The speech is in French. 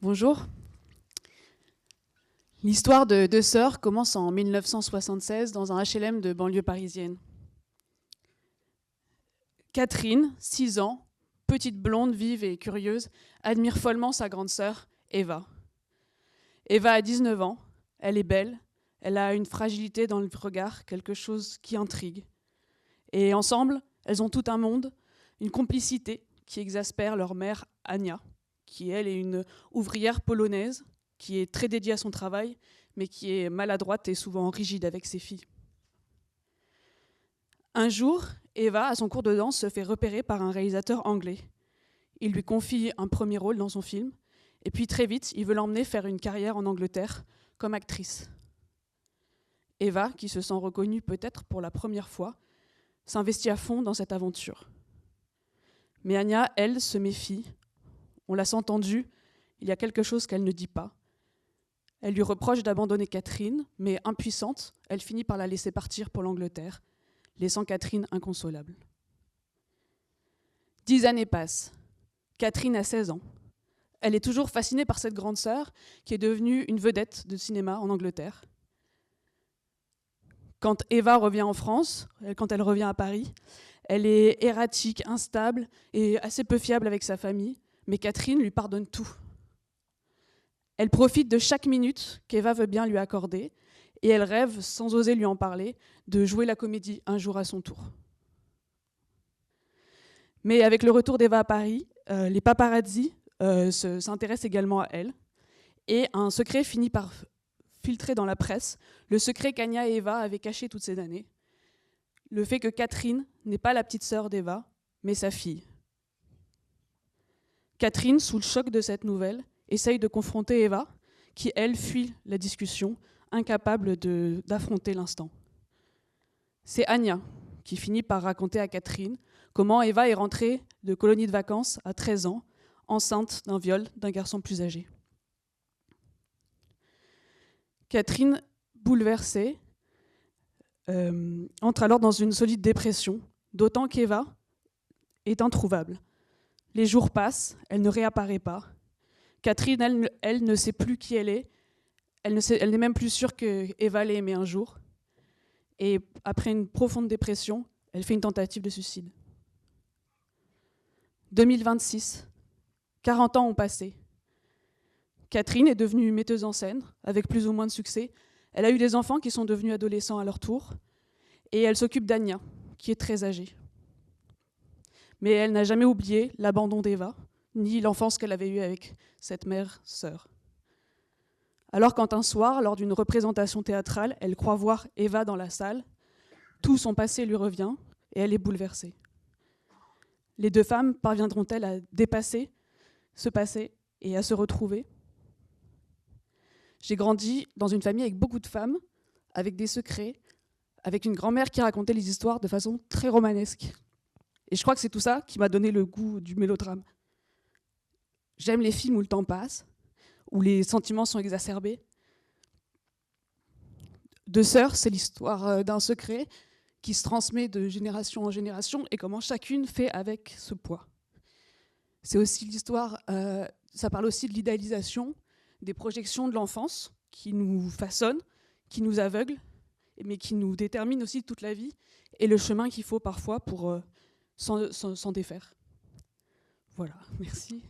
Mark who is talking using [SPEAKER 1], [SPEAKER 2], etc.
[SPEAKER 1] Bonjour. L'histoire de deux sœurs commence en 1976 dans un HLM de banlieue parisienne. Catherine, 6 ans, petite blonde, vive et curieuse, admire follement sa grande sœur, Eva. Eva a 19 ans, elle est belle, elle a une fragilité dans le regard, quelque chose qui intrigue. Et ensemble, elles ont tout un monde, une complicité qui exaspère leur mère, Ania, qui elle est une ouvrière polonaise, qui est très dédiée à son travail, mais qui est maladroite et souvent rigide avec ses filles. Un jour, Eva, à son cours de danse, se fait repérer par un réalisateur anglais. Il lui confie un premier rôle dans son film, et puis très vite, il veut l'emmener faire une carrière en Angleterre comme actrice. Eva, qui se sent reconnue peut-être pour la première fois, s'investit à fond dans cette aventure. Mais Ania, elle, se méfie. On l'a sent tendue, il y a quelque chose qu'elle ne dit pas. Elle lui reproche d'abandonner Catherine, mais impuissante, elle finit par la laisser partir pour l'Angleterre, laissant Catherine inconsolable. 10 années passent. Catherine a 16 ans. Elle est toujours fascinée par cette grande sœur qui est devenue une vedette de cinéma en Angleterre. Quand Eva revient en France, quand elle revient à Paris, elle est erratique, instable et assez peu fiable avec sa famille, mais Catherine lui pardonne tout. Elle profite de chaque minute qu'Eva veut bien lui accorder et elle rêve, sans oser lui en parler, de jouer la comédie un jour à son tour. Mais avec le retour d'Eva à Paris, les paparazzis s'intéressent également à elle et un secret finit par filtrer dans la presse, le secret qu'Ania et Eva avaient caché toutes ces années, le fait que Catherine n'est pas la petite sœur d'Eva, mais sa fille. Catherine, sous le choc de cette nouvelle, essaye de confronter Eva, qui, elle, fuit la discussion, incapable d'affronter l'instant. C'est Ania qui finit par raconter à Catherine comment Eva est rentrée de colonie de vacances à 13 ans, enceinte d'un viol d'un garçon plus âgé. Catherine, bouleversée, entre alors dans une solide dépression, d'autant qu'Eva est introuvable. Les jours passent, elle ne réapparaît pas. Catherine, elle ne sait plus qui elle est. Elle n'est même plus sûre que Eva l'ait aimée un jour. Et après une profonde dépression, elle fait une tentative de suicide. 2026, 40 ans ont passé. Catherine est devenue metteuse en scène, avec plus ou moins de succès. Elle a eu des enfants qui sont devenus adolescents à leur tour. Et elle s'occupe d'Ania, qui est très âgée. Mais elle n'a jamais oublié l'abandon d'Eva, ni l'enfance qu'elle avait eue avec cette mère-sœur. Alors quand un soir, lors d'une représentation théâtrale, elle croit voir Eva dans la salle, tout son passé lui revient et elle est bouleversée. Les deux femmes parviendront-elles à dépasser ce passé et à se retrouver ? J'ai grandi dans une famille avec beaucoup de femmes, avec des secrets, avec une grand-mère qui racontait les histoires de façon très romanesque. Et je crois que c'est tout ça qui m'a donné le goût du mélodrame. J'aime les films où le temps passe, où les sentiments sont exacerbés. Deux sœurs, c'est l'histoire d'un secret qui se transmet de génération en génération et comment chacune fait avec ce poids. C'est aussi l'histoire, ça parle aussi de l'idéalisation, des projections de l'enfance qui nous façonnent, qui nous aveuglent, mais qui nous déterminent aussi toute la vie et le chemin qu'il faut parfois pour s'en défaire. Voilà, merci.